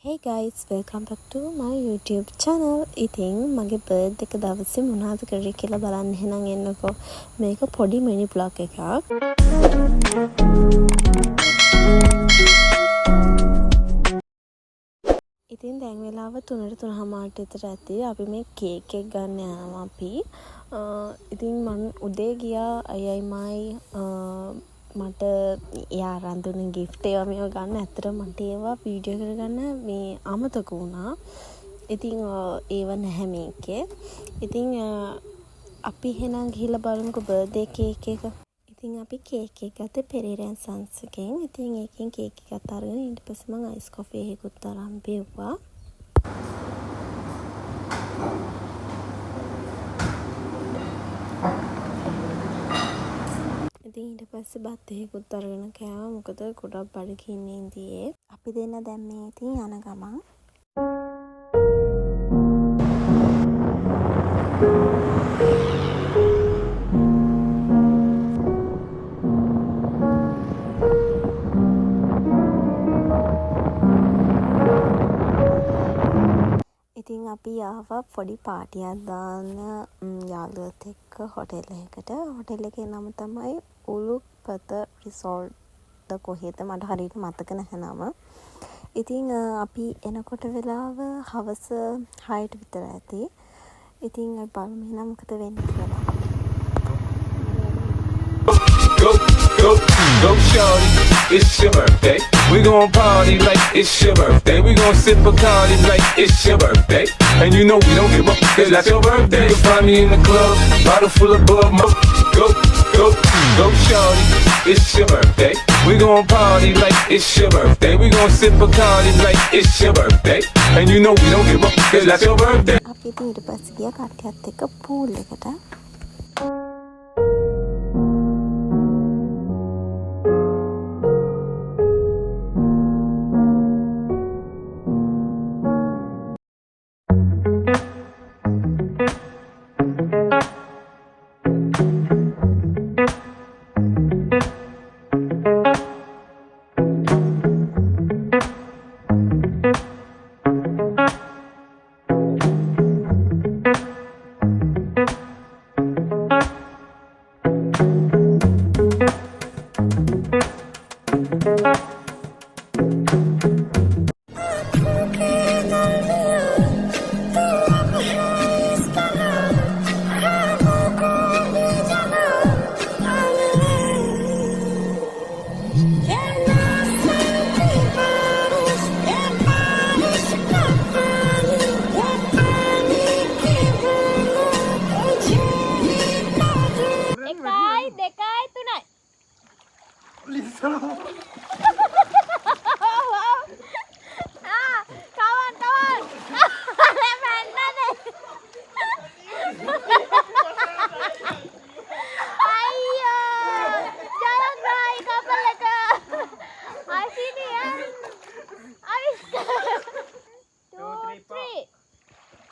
Hey guys, welcome back to my YouTube channel. ඉතින් මගේ birthday එක දවසේ මොනවද කරේ කියලා බලන්න එහෙනම් එන්නකෝ. මේක පොඩි මිනි vlog එකක්. ඉතින් දැන් වෙලාව 3ට 3:00 විතර ඇති. අපි මේ කේක් එක ගන්න යනවා අපි. ඉතින් මම උදේ ගියා අයයිමයි මට යා රන්දුන ගිෆ්ට් ඒවා මේව ගන්න ඇත්තට මට ඒවා වීඩියෝ කරගන්න මේ අමතක වුණා. ඉතින් ඒව නැහැ මේකේ. ඉතින් අපි එහෙනම් ගිහිල්ලා බලමුකෝ බර්ත්ඩේ කේක් එක. ඉතින් අපි කේක් එක ගත්තේ පෙරේරා සන්ස් එකෙන්. ඉතින් ඒකෙන් කේක් එකත් අරගෙන ඊට පස්සේ මම අයිස් කොෆි එකකුත් අරන් බිව්වා. ඉතින් ඊට පස්සේ බත් එකකුත් අරගෙන කෑවා. මොකද ගොඩක් බඩගින්න ඉඳියේ. අපි දෙන්න දැන් මේ ඉතින් යන ගමන් ඉතින් අපි ආවා පොඩි පාටියක් දාන්න යාළුවොත් එක්ක හොටෙල් එකකට. හොටෙල් එකේ නම තමයි උලුපත රිසෝර්ට් කොහෙද මට හරියට මතක නැහැ නම. ඉතින් අපි එනකොට වෙලාව හවස 6ට විතර ඇති. ඉතින් අපි බලමු එහෙනම් මොකද වෙන්නේ කියලා. Go shorty, it's your birthday. We gon' party like it's your birthday. We gon' sip Bacardi like it's your birthday. And you know we don't give up, cause that's your birthday. You find me in the club, bottle full of Bud. Go shorty, it's your birthday. We gon' party like it's your birthday. We gon' sip Bacardi like it's your birthday. And you know we don't give up, cause that's your birthday. අපි ඊට පස්සේ ගියා කට්ටියත් එක්ක pool එකට.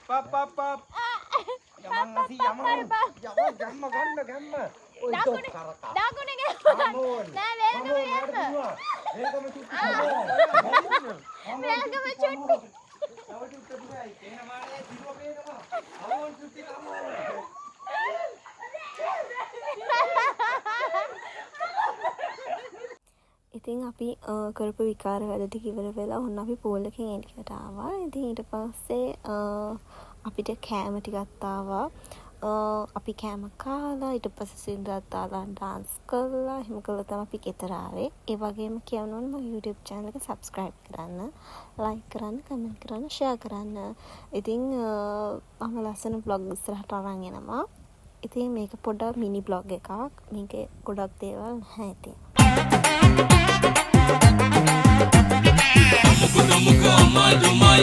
Pap. Jangan ngasih jangan. Jangan gamma. Oi to karata. Dagune ge. Kamun. Nah, welcome cuti. welcome cuti. Tahu cuti dia. Kena mare diro bena. Kamun cuti kamu. ඉතින් අපි කරපු විකාර වැඩ ටික ඉවර වෙලා ඔන්න අපි පූල් එකෙන් එළියට ආවා. ඉතින් ඊට පස්සේ අපිට කෑම ටිකක් ආවා. අපි කෑම කාලා ඊට පස්සේ සින්දුවක් දාලා dance කළා. එහෙම කළා තමයි අපි ගෙදර ආවේ. ඒ වගේම කියන්න ඕනේ මගේ YouTube channel එක subscribe කරන්න, like කරන්න, comment කරන්න, share කරන්න. ඉතින් මම ලස්සන vlog ඉස්සරහට අරන් එනවා. ඉතින් මේක පොඩ්ඩක් mini vlog එකක්. මේකේ ගොඩක් දේවල් නැහැ ඉතින්. Muka muka madu mai